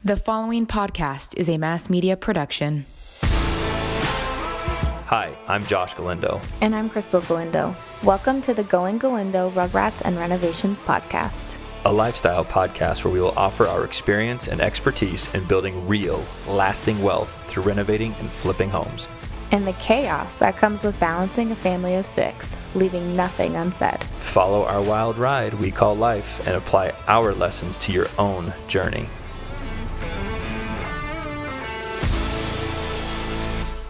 The following podcast is a mass media production. Hi, I'm Josh Galindo. And I'm Crystal Galindo. Welcome to the Going Galindo Rugrats and Renovations podcast. A lifestyle podcast where we will offer our experience and expertise in building real, lasting wealth through renovating and flipping homes. And the chaos that comes with balancing a family of 6, leaving nothing unsaid. Follow our wild ride we call life and apply our lessons to your own journey.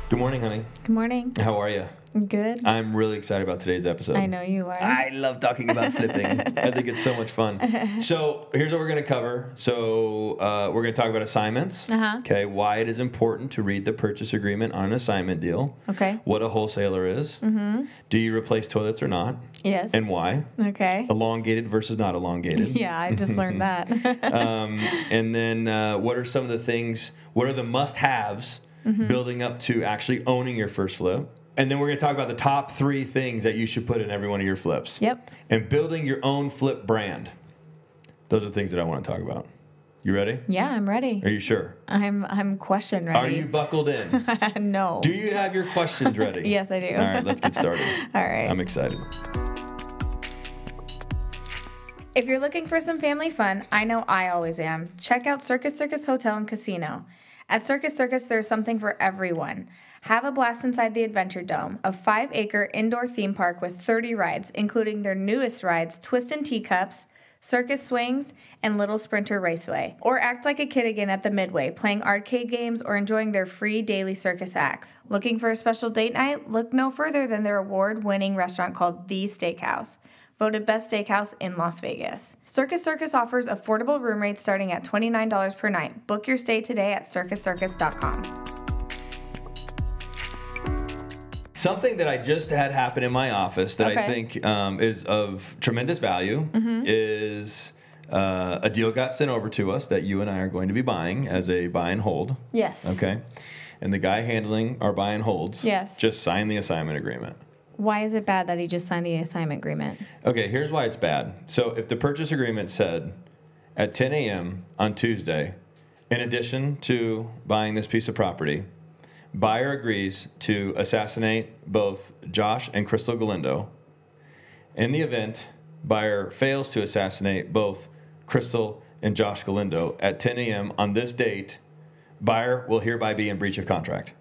Good morning, honey. Good morning. How are you? Good. I'm really excited about today's episode. I know you are. I love talking about flipping. I think it's so much fun. So here's what we're going to cover. So we're going to talk about assignments. Okay, why it is important to read the purchase agreement on an assignment deal. Okay. What a wholesaler is. Mm-hmm. Do you replace toilets or not? Yes. And why? Okay. Elongated versus not elongated. Yeah, I just learned that. And then what are some of the things, what are the must-haves building up to actually owning your first flip? And then we're going to talk about the top 3 things that you should put in every one of your flips. Yep. And building your own flip brand. Those are things that I want to talk about. You ready? Yeah, I'm ready. Are you sure? I'm question ready. Are you buckled in? No. Do you have your questions ready? Yes, I do. All right, let's get started. All right. I'm excited. If you're looking for some family fun, I know I always am. Check out Circus Circus Hotel and Casino. At Circus Circus, there's something for everyone. Have a blast inside the Adventure Dome, a 5-acre indoor theme park with 30 rides, including their newest rides, Twist and Teacups, Circus Swings, and Little Sprinter Raceway. Or act like a kid again at the Midway, playing arcade games or enjoying their free daily circus acts. Looking for a special date night? Look no further than their award-winning restaurant called The Steakhouse, voted best steakhouse in Las Vegas. Circus Circus offers affordable room rates starting at $29 per night. Book your stay today at circuscircus.com. Something that I just had happen in my office that I think is of tremendous value is a deal got sent over to us that you and I are going to be buying as a buy and hold. Yes. Okay. And the guy handling our buy and holds just signed the assignment agreement. Why is it bad that he just signed the assignment agreement? Okay, here's why it's bad. So if the purchase agreement said at 10 a.m. on Tuesday, in addition to buying this piece of property, buyer agrees to assassinate both Josh and Crystal Galindo. In the event buyer fails to assassinate both Crystal and Josh Galindo at 10 a.m. on this date, buyer will hereby be in breach of contract.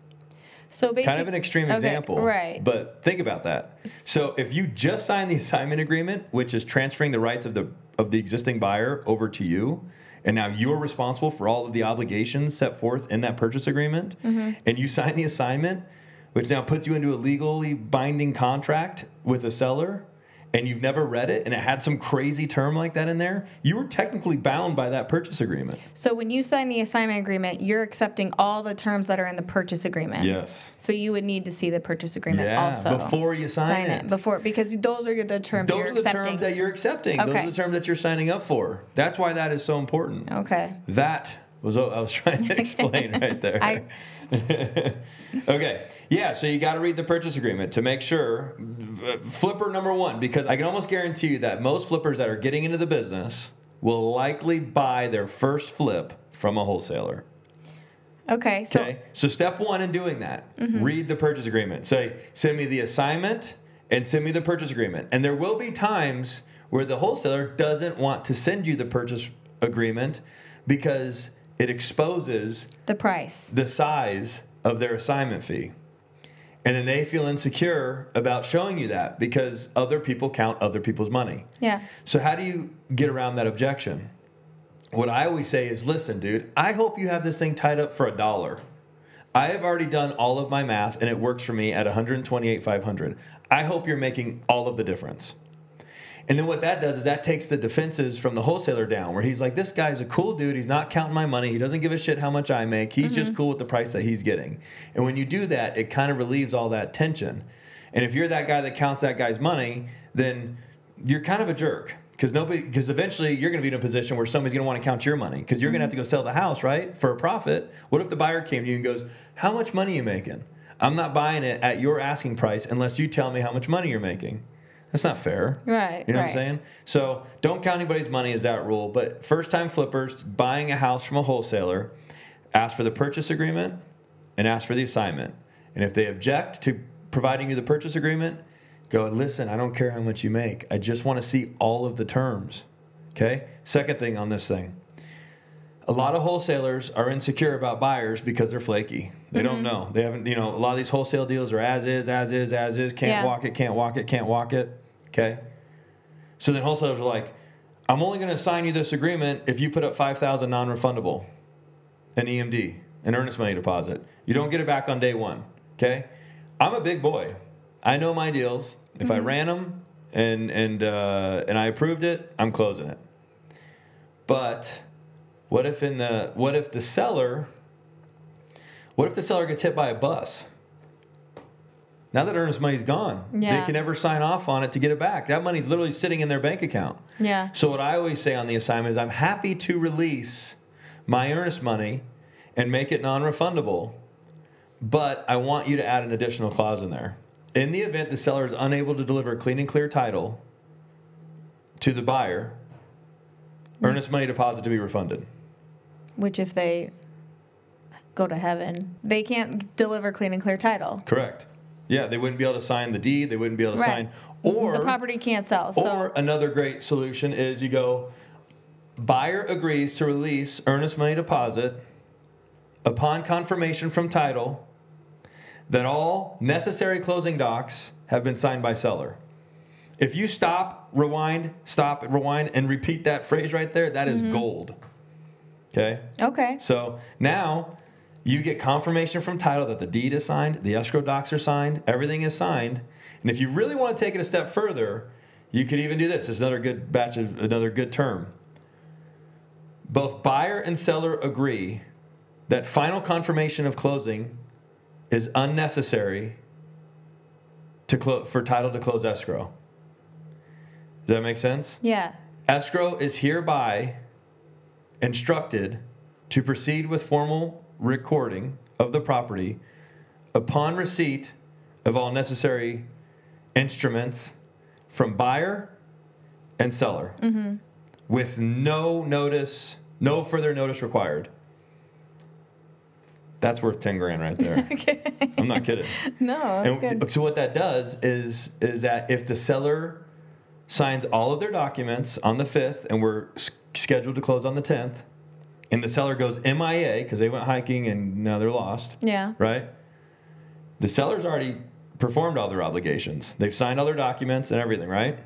So basically, kind of an extreme example, right? But think about that. So if you just sign the assignment agreement, which is transferring the rights of the existing buyer over to you, and now you're responsible for all of the obligations set forth in that purchase agreement, and you sign the assignment, which now puts you into a legally binding contract with a seller, and you've never read it, and it had some crazy term like that in there, you were technically bound by that purchase agreement. So when you sign the assignment agreement, you're accepting all the terms that are in the purchase agreement. Yes. So you would need to see the purchase agreement also. Before you sign it. Because those are the terms you're accepting. Those are the terms that you're accepting. Okay. Those are the terms that you're signing up for. That's why that is so important. Okay. That was what I was trying to explain right there. Okay. Yeah, so you got to read the purchase agreement to make sure. Flipper number 1, because I can almost guarantee you that most flippers that are getting into the business will likely buy their first flip from a wholesaler. Okay. So step 1 in doing that, read the purchase agreement. Say, send me the assignment and send me the purchase agreement. And there will be times where the wholesaler doesn't want to send you the purchase agreement because it exposes the price, the size of their assignment fee. And then they feel insecure about showing you that because other people count other people's money. Yeah. So how do you get around that objection? What I always say is, listen, dude, I hope you have this thing tied up for $1. I have already done all of my math, and it works for me at $128,500. I hope you're making all of the difference. And then what that does is that takes the defenses from the wholesaler down, where he's like, this guy's a cool dude. He's not counting my money. He doesn't give a shit how much I make. He's just cool with the price that he's getting. And when you do that, it kind of relieves all that tension. And if you're that guy that counts that guy's money, then you're kind of a jerk. Because eventually you're going to be in a position where somebody's going to want to count your money because you're going to have to go sell the house, right, for a profit. What if the buyer came to you and goes, how much money are you making? I'm not buying it at your asking price unless you tell me how much money you're making. That's not fair. Right. You know what I'm saying? So don't count anybody's money as that rule. But first-time flippers buying a house from a wholesaler, ask for the purchase agreement and ask for the assignment. And if they object to providing you the purchase agreement, go, listen, I don't care how much you make. I just want to see all of the terms. Okay? Second thing on this thing. A lot of wholesalers are insecure about buyers because they're flaky. They don't know. They haven't, a lot of these wholesale deals are as is, can't walk it. Okay? So then wholesalers are like, I'm only going to assign you this agreement if you put up $5,000 non-refundable, an EMD, an earnest money deposit. You don't get it back on day one. Okay? I'm a big boy. I know my deals. If I ran them and I approved it, I'm closing it. But what if the seller gets hit by a bus? Now that earnest money's gone, they can never sign off on it to get it back. That money's literally sitting in their bank account. Yeah. So what I always say on the assignment is I'm happy to release my earnest money and make it non-refundable, but I want you to add an additional clause in there. In the event the seller is unable to deliver a clean and clear title to the buyer, earnest money deposit to be refunded. Which if they go to heaven, they can't deliver clean and clear title. Correct. Yeah, they wouldn't be able to sign the deed. They wouldn't be able to sign. Or the property can't sell. Or another great solution is you go, buyer agrees to release earnest money deposit upon confirmation from title that all necessary closing docs have been signed by seller. If you stop, rewind, and repeat that phrase right there, that is gold. Okay? Okay. So now you get confirmation from title that the deed is signed, the escrow docs are signed, everything is signed. And if you really want to take it a step further, you could even do this. It's another good term. Both buyer and seller agree that final confirmation of closing is unnecessary for title to close escrow. Does that make sense? Yeah. Escrow is hereby instructed to proceed with formal recording of the property upon receipt of all necessary instruments from buyer and seller with no further notice required. That's worth 10 grand right there. Okay. I'm not kidding. No, that's good. So what that does is that if the seller signs all of their documents on the 5th and we're scheduled to close on the 10th, and the seller goes MIA because they went hiking and now they're lost. Yeah. Right? The seller's already performed all their obligations. They've signed all their documents and everything, right?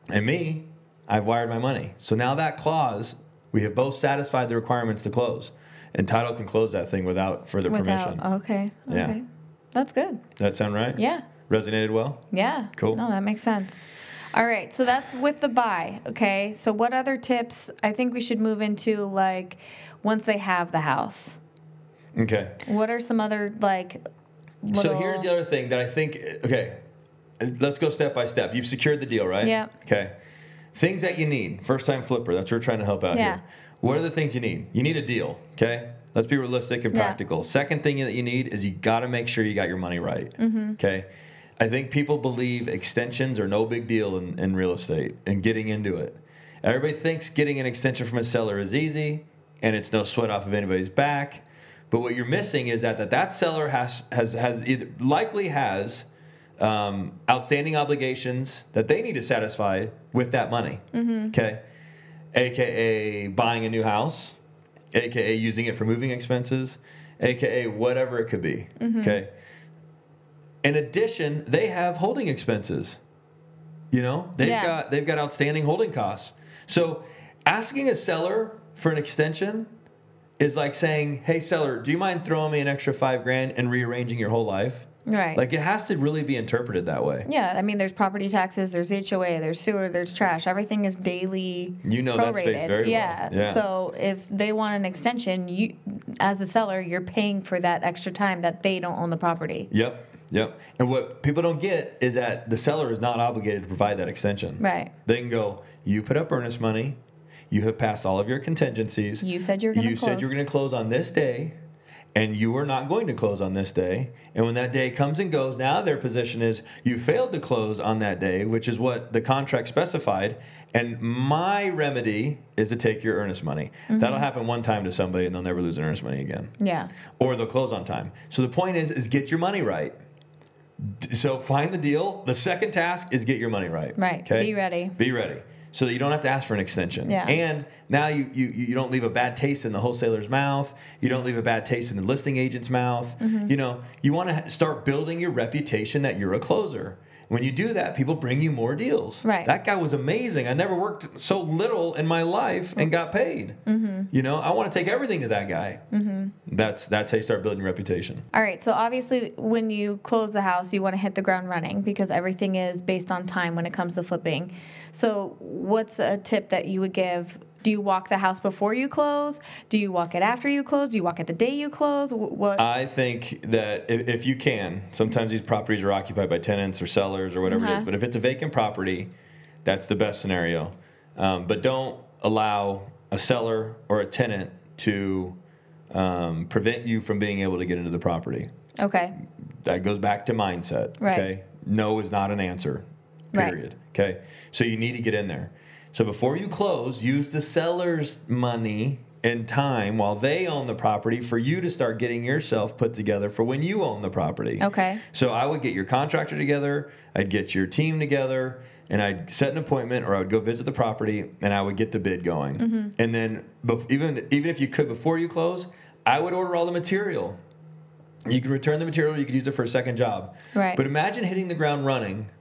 And me, I've wired my money. So now that clause, we have both satisfied the requirements to close. And title can close that thing without further permission. Okay. Yeah. Okay. That's good. That sound right? Yeah. Resonated well? Yeah. Cool. No, that makes sense. All right. So that's with the buy. Okay. So what other tips I think we should move into, like, once they have the house? Okay. What are some other, like, So here's the other thing that I think, okay, let's go step by step. You've secured the deal, right? Yeah. Okay. Things that you need. First time flipper. That's what we're trying to help out here. What are the things you need? You need a deal, okay? Let's be realistic and practical. Second thing that you need is you got to make sure you got your money right, okay? I think people believe extensions are no big deal in real estate and getting into it. Everybody thinks getting an extension from a seller is easy and it's no sweat off of anybody's back. But what you're missing is that seller has outstanding obligations that they need to satisfy with that money, okay? AKA buying a new house, AKA using it for moving expenses, AKA whatever it could be, okay? In addition, they have holding expenses. They've got outstanding holding costs. So asking a seller for an extension is like saying, hey, seller, do you mind throwing me an extra $5,000 and rearranging your whole life? Right. Like, it has to really be interpreted that way. Yeah, I mean, there's property taxes, there's HOA, there's sewer, there's trash. Everything is daily prorated. That space very well. Yeah. So if they want an extension, you, as the seller, you're paying for that extra time that they don't own the property. Yep. And what people don't get is that the seller is not obligated to provide that extension. Right. They can go, you put up earnest money, you have passed all of your contingencies. You said you were going to close. You said you were going to close on this day. and you are not going to close on this day. And when that day comes and goes, now their position is you failed to close on that day, which is what the contract specified. And my remedy is to take your earnest money. That'll happen one time to somebody, and they'll never lose their earnest money again. Yeah. Or they'll close on time. So the point is get your money right. So find the deal. The second task is get your money right. Right. Okay? Be ready. Be ready. So that you don't have to ask for an extension. Yeah. And now you don't leave a bad taste in the wholesaler's mouth. You don't leave a bad taste in the listing agent's mouth. You know, you want to start building your reputation that you're a closer. When you do that, people bring you more deals. Right. That guy was amazing. I never worked so little in my life and got paid. You know, I want to take everything to that guy. That's how you start building your reputation. All right. So obviously, when you close the house, you want to hit the ground running because everything is based on time when it comes to flipping. So what's a tip that you would give? Do you walk the house before you close? Do you walk it after you close? Do you walk it the day you close? What? I think that if you can, sometimes these properties are occupied by tenants or sellers or whatever it is. But if it's a vacant property, that's the best scenario. But don't allow a seller or a tenant to prevent you from being able to get into the property. Okay. That goes back to mindset. Right. Okay. No is not an answer. Period. Right. Okay. So you need to get in there. So before you close, use the seller's money and time while they own the property for you to start getting yourself put together for when you own the property. Okay. So I would get your contractor together, I'd get your team together, and I'd set an appointment or I would go visit the property and I would get the bid going. And then even if you could before you close, I would order all the material. You could return the material, you could use it for a second job. Right. But imagine hitting the ground running,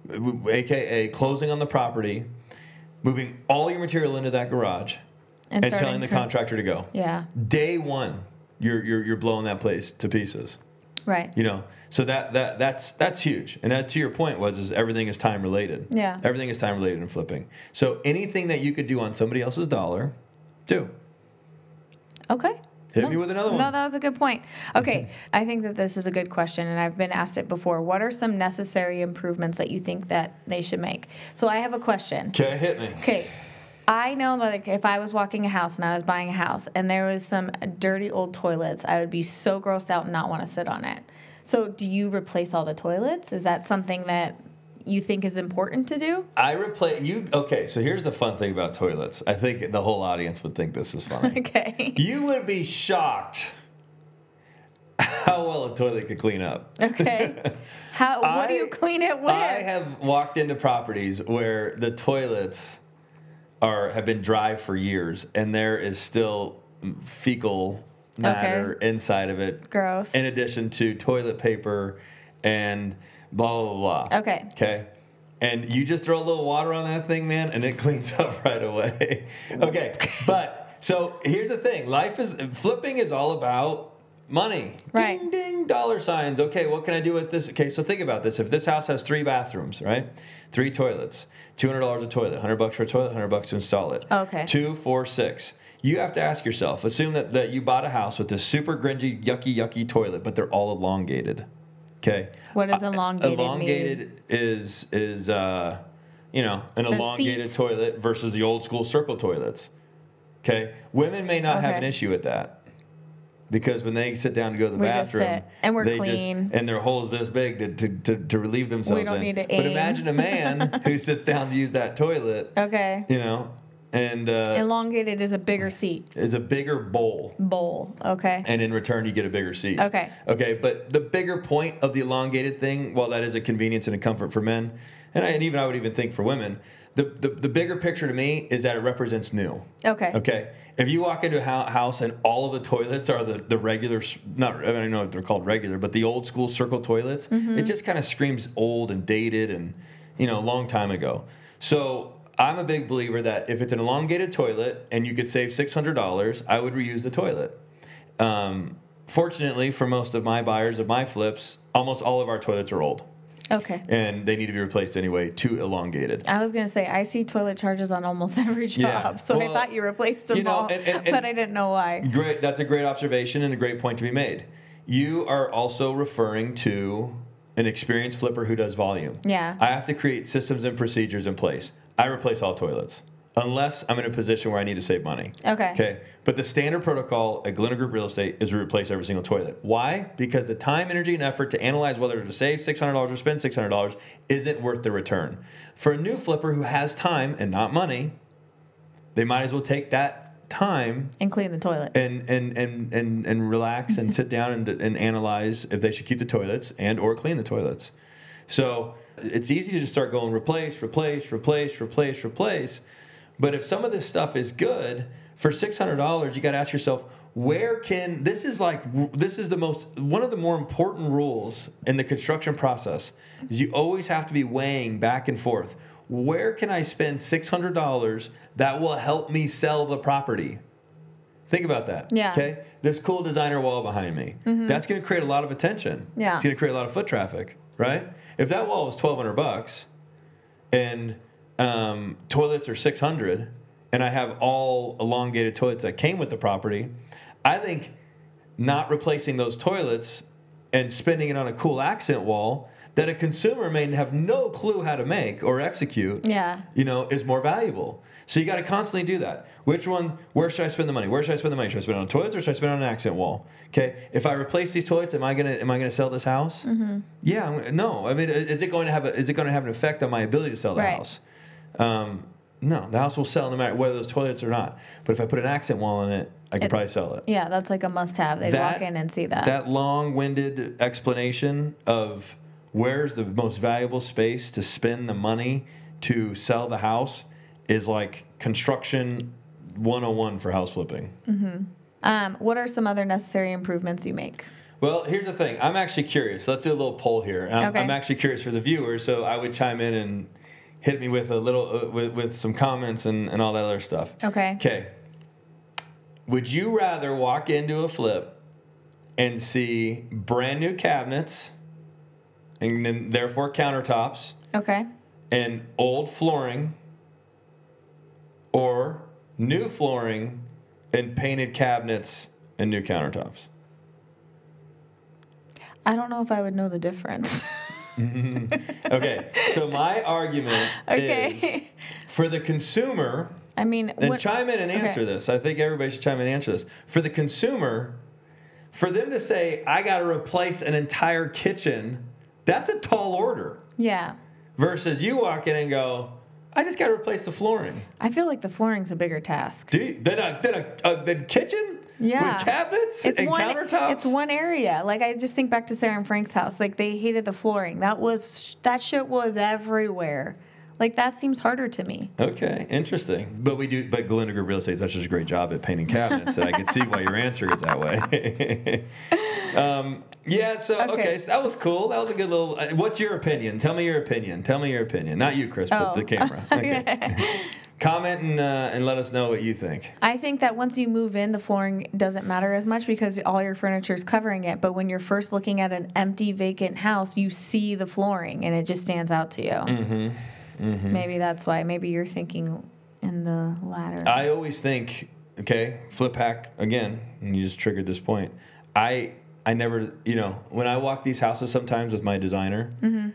aka closing on the property, moving all your material into that garage, and telling the contractor to go. Yeah. Day one, you're blowing that place to pieces. Right. You know, so that's huge. And that, to your point, is everything is time related. Yeah. Everything is time related in flipping. So anything that you could do on somebody else's dollar, do. Okay. Hit me with another one. No, that was a good point. Okay, I think that this is a good question, and I've been asked it before. What are some necessary improvements that you think that they should make? So I have a question. Okay, hit me. Okay, I know that if I was walking a house and I was buying a house and there was some dirty old toilets, I would be so grossed out and not want to sit on it. So do you replace all the toilets? Is that something that you think is important to do? Okay, so here's the fun thing about toilets. I think the whole audience would think this is funny. Okay. You would be shocked how well a toilet could clean up. Okay. What do you clean it with? I have walked into properties where the toilets have been dry for years, and there is still fecal matter inside of it. Gross. In addition to toilet paper and blah, blah, blah. Okay. Okay. And you just throw a little water on that thing, man, and it cleans up right away. Okay. But so here's the thing. Flipping is all about money. Right. Ding, ding, dollar signs. Okay, what can I do with this? Okay, so think about this. If this house has 3 bathrooms, right? 3 toilets, $200 a toilet, $100 for a toilet, $100 to install it. Okay. 2, 4, 6. You have to ask yourself, assume that you bought a house with this super grungy, yucky toilet, but they're all elongated. Okay. What does elongated mean? Elongated is an elongated toilet versus the old school circle toilets. Okay. Women may not have an issue with that because when they sit down to go to the bathroom, just sit, and we're clean, and their hole's this big to relieve themselves. We don't need to But aim. imagine a man who sits down to use that toilet. Okay. You know. And elongated is a bigger seat. Is a bigger bowl. Okay. And in return, you get a bigger seat. Okay. Okay, but the bigger point of the elongated thing, while that is a convenience and a comfort for men, and I would even think for women, the bigger picture to me is that it represents new. Okay. Okay. If you walk into a house and all of the toilets are the regular, I don't know if they're called regular, but the old school circle toilets, it just kind of screams old and dated and, a long time ago. So I'm a big believer that if it's an elongated toilet and you could save $600, I would reuse the toilet. Fortunately, for most of my buyers of my flips, almost all of our toilets are old. Okay. And they need to be replaced anyway, too elongated. I was going to say, I see toilet charges on almost every job, so I thought you replaced them all, but I didn't know why. Great. That's a great observation and a great point to be made. You are also referring to an experienced flipper who does volume. Yeah. I have to create systems and procedures in place. I replace all toilets. unless I'm in a position where I need to save money. Okay. But the standard protocol at Glenna Group Real Estate is to replace every single toilet. Why? Because the time, energy, and effort to analyze whether to save $600 or spend $600 isn't worth the return. For a new flipper who has time and not money, they might as well take that time and clean the toilet and relax and sit down and analyze if they should keep the toilets and or clean the toilets. So it's easy to just start going replace. But if some of this stuff is good, for $600, you got to ask yourself, this is one of the more important rules in the construction process is you always have to be weighing back and forth. Where can I spend $600 that will help me sell the property? Think about that. Yeah. Okay. This cool designer wall behind me. Mm-hmm. That's going to create a lot of attention. Yeah. It's going to create a lot of foot traffic, right? If that wall was $1,200 and toilets are $600, and I have all elongated toilets that came with the property, I think not replacing those toilets and spending it on a cool accent wall that a consumer may have no clue how to make or execute, is more valuable. So you got to constantly do that. Where should I spend the money? Should I spend it on toilets or should I spend it on an accent wall? Okay. If I replace these toilets, am I gonna sell this house? Mm-hmm. Yeah. No. I mean, is it going to have an effect on my ability to sell the house? No, the house will sell no matter whether those toilets or not. But if I put an accent wall in it, I could probably sell it. Yeah, that's like a must-have. They'd walk in and see that. That long-winded explanation of where's the most valuable space to spend the money to sell the house is like construction 101 for house flipping. Mm-hmm. What are some other necessary improvements you make? Well, here's the thing. I'm actually curious. Let's do a little poll here. I'm actually curious for the viewers, so I would chime in and hit me with a little with some comments and all that other stuff. Okay. Would you rather walk into a flip and see brand new cabinets and then therefore countertops? And old flooring, or new flooring and painted cabinets and new countertops? I don't know if I would know the difference. Okay, so my argument is for the consumer. Chime in and answer this. I think everybody should chime in and answer this. For the consumer, for them to say, I got to replace an entire kitchen, that's a tall order. Yeah. Versus you walk in and go, I just got to replace the flooring. I feel like the flooring's a bigger task. Do you? Than kitchen? Yeah. With cabinets and countertops? It's one area. Like, I just think back to Sarah and Frank's house. Like, they hated the flooring. That shit was everywhere. Like, that seems harder to me. Okay, interesting. But Glenna Group Real Estate does such a great job at painting cabinets that I can see why your answer is that way. So that was cool. That was a good little... what's your opinion? Tell me your opinion. Not you, Chris, but the camera. Okay. Comment and let us know what you think. I think that once you move in, the flooring doesn't matter as much because all your furniture is covering it. But when you're first looking at an empty, vacant house, you see the flooring, and it just stands out to you. Mm-hmm. Mm-hmm. Maybe that's why. Maybe you're thinking in the latter. I always think, flip hack again, and you just triggered this point. I never, when I walk these houses sometimes with my designer, mm-hmm.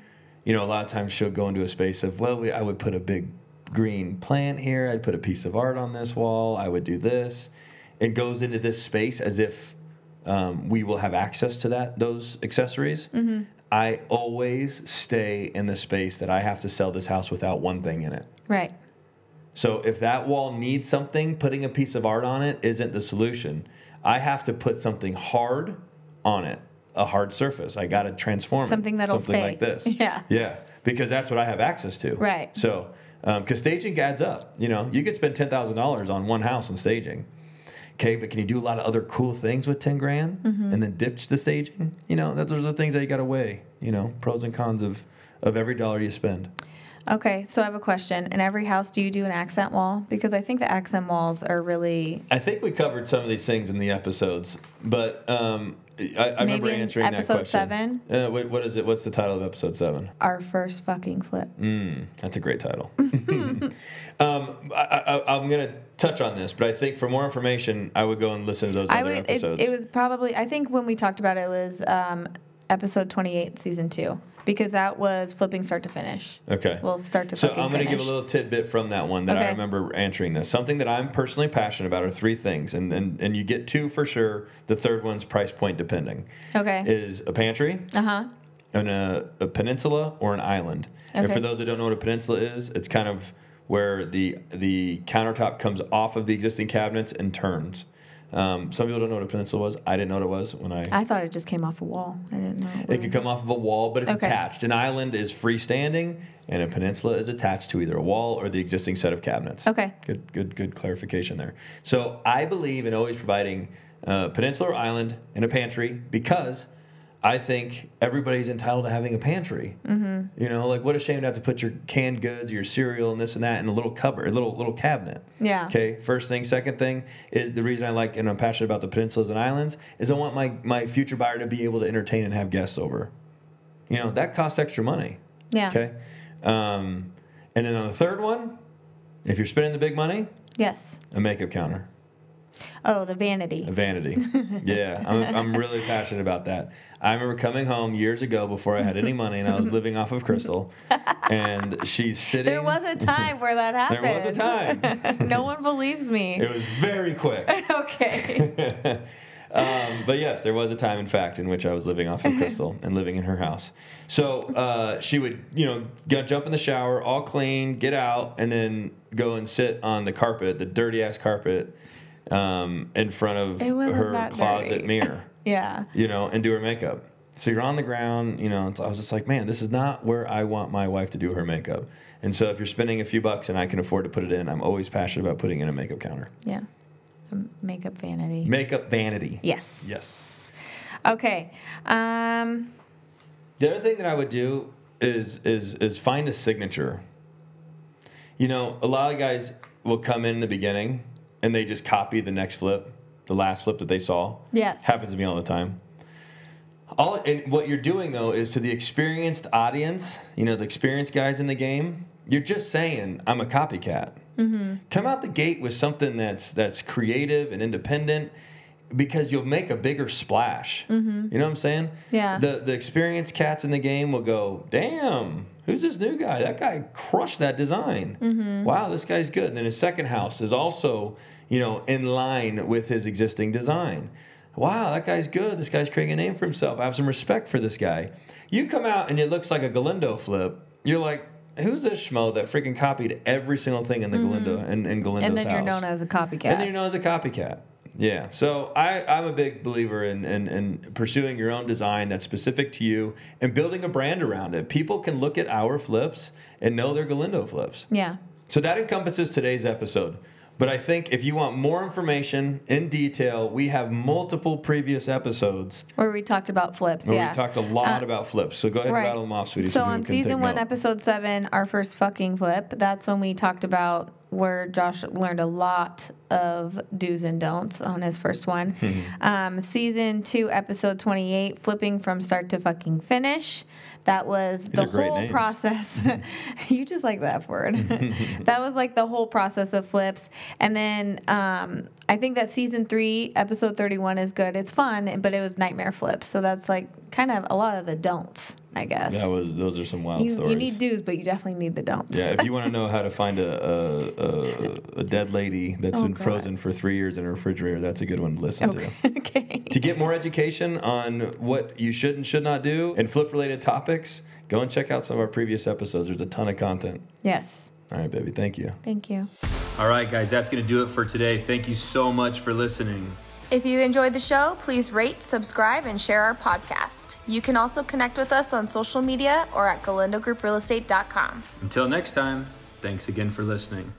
A lot of times she'll go into a space of, I would put a big green plant here. I'd put a piece of art on this wall. I would do this. It goes into this space as if we will have access to those accessories. Mm-hmm. I always stay in the space that I have to sell this house without one thing in it. Right. So if that wall needs something, putting a piece of art on it isn't the solution. I have to put something hard on it, a hard surface. I got to transform something that'll stay. Something like this. Yeah. Yeah, because that's what I have access to. Right. So, because staging adds up. You could spend $10,000 on one house on staging. Okay, but can you do a lot of other cool things with $10,000 mm-hmm. and then ditch the staging? Those are things that you got to weigh. Pros and cons of every dollar you spend. Okay, so I have a question. In every house, do you do an accent wall? Because I think the accent walls are really... I think we covered some of these things in the episodes, but I remember answering that question. Episode 7? What is it? What's the title of episode 7? Our First Fucking Flip. That's a great title. I'm going to touch on this, but I think for more information, I would go and listen to those other episodes. It was probably... I think when we talked about it, it was... episode 28, season 2. because that was flipping start to finish. Okay. We'll start to So fucking I'm going to finish. give a little tidbit from that one that I Okay. remember answering this. Something that I'm personally passionate about are 3 things, and you get 2 for sure. The third one's price point depending. Okay. Is a pantry, and a peninsula, or an island. And Okay. for those that don't know what a peninsula is, it's kind of where the countertop comes off of the existing cabinets and turns. Some people don't know what a peninsula was. I didn't know what it was when I thought it just came off a wall. I didn't know. It could come off of a wall, but it's Okay. attached. An island is freestanding, and a peninsula is attached to either a wall or the existing set of cabinets. Okay. Good clarification there. So I believe in always providing a peninsula or island and a pantry because I think everybody's entitled to having a pantry. Mm-hmm. You know, like what a shame to have to put your canned goods, your cereal, and this and that in a little cupboard, a little cabinet. Yeah. Okay. First thing. Second thing is the reason I like and I'm passionate about the peninsulas and islands is I want my future buyer to be able to entertain and have guests over. You know, that costs extra money. Yeah. Okay. And then on the third one, if you're spending the big money, Yes. a makeup counter. Oh, the vanity. A vanity. Yeah, I'm really passionate about that. I remember coming home years ago before I had any money and I was living off of Crystal, and she's sitting. There was a time where that happened. There was a time. No one believes me. It was very quick. Okay. But yes, there was a time, in fact, in which I was living off of Crystal and living in her house. So she would, jump in the shower, all clean, get out, and then go and sit on the carpet, the dirty ass carpet, in front of It wasn't her that closet dirty. mirror. Yeah. And do her makeup. So you're on the ground, I was just like, man, this is not where I want my wife to do her makeup. And so if you're spending a few bucks and I can afford to put it in, I'm always passionate about putting in a makeup counter. Yeah. Makeup vanity. Makeup vanity. Yes. Yes. Okay. The other thing that I would do is find a signature. A lot of guys will come in the beginning and they just copy the next flip, the last flip that they saw. Yes. Happens to me all the time. And what you're doing, though, is to the experienced audience, the experienced guys in the game, you're just saying, I'm a copycat. Mm-hmm. Come out the gate with something that's creative and independent because you'll make a bigger splash. Mm-hmm. You know what I'm saying? Yeah. The experienced cats in the game will go, damn, who's this new guy? That guy crushed that design. Mm-hmm. Wow, this guy's good. And then his second house is also, in line with his existing design. Wow, that guy's good. This guy's creating a name for himself. I have some respect for this guy. You come out and it looks like a Galindo flip. You're like, who's this schmo that freaking copied every single thing in the Galindo in Galindo's house? And then you're known as a copycat. And then you're known as a copycat. Yeah. So I'm a big believer in pursuing your own design that's specific to you and building a brand around it. People can look at our flips and know they're Galindo flips. Yeah. So that encompasses today's episode. But I think if you want more information in detail, we have multiple previous episodes Where we talked about flips, where yeah. we talked a lot about flips. So go ahead and Right. rattle them off, sweetie. So people on can take season 1, note. episode 7, our first fucking flip, that's when we talked about where Josh learned a lot of do's and don'ts on his first one. Season 2, episode 28, flipping from start to fucking finish. That was These the are great whole names. process. You just like that word. That was like the whole process of flips. And then I think that season 3, episode 31 is good. It's fun, but it was nightmare flips. So that's like kind of a lot of the don'ts, I guess. Those are some wild stories. You need do's, but you definitely need the don'ts. Yeah, if you want to know how to find a dead lady that's been God. frozen for 3 years in a refrigerator, that's a good one to listen to. Okay. To get more education on what you should and should not do and flip-related topics, go and check out some of our previous episodes. There's a ton of content. Yes. All right, baby. Thank you. Thank you. All right, guys, that's going to do it for today. Thank you so much for listening. If you enjoyed the show, please rate, subscribe, and share our podcast. You can also connect with us on social media or at GalindoGroupRealestate.com. Until next time, thanks again for listening.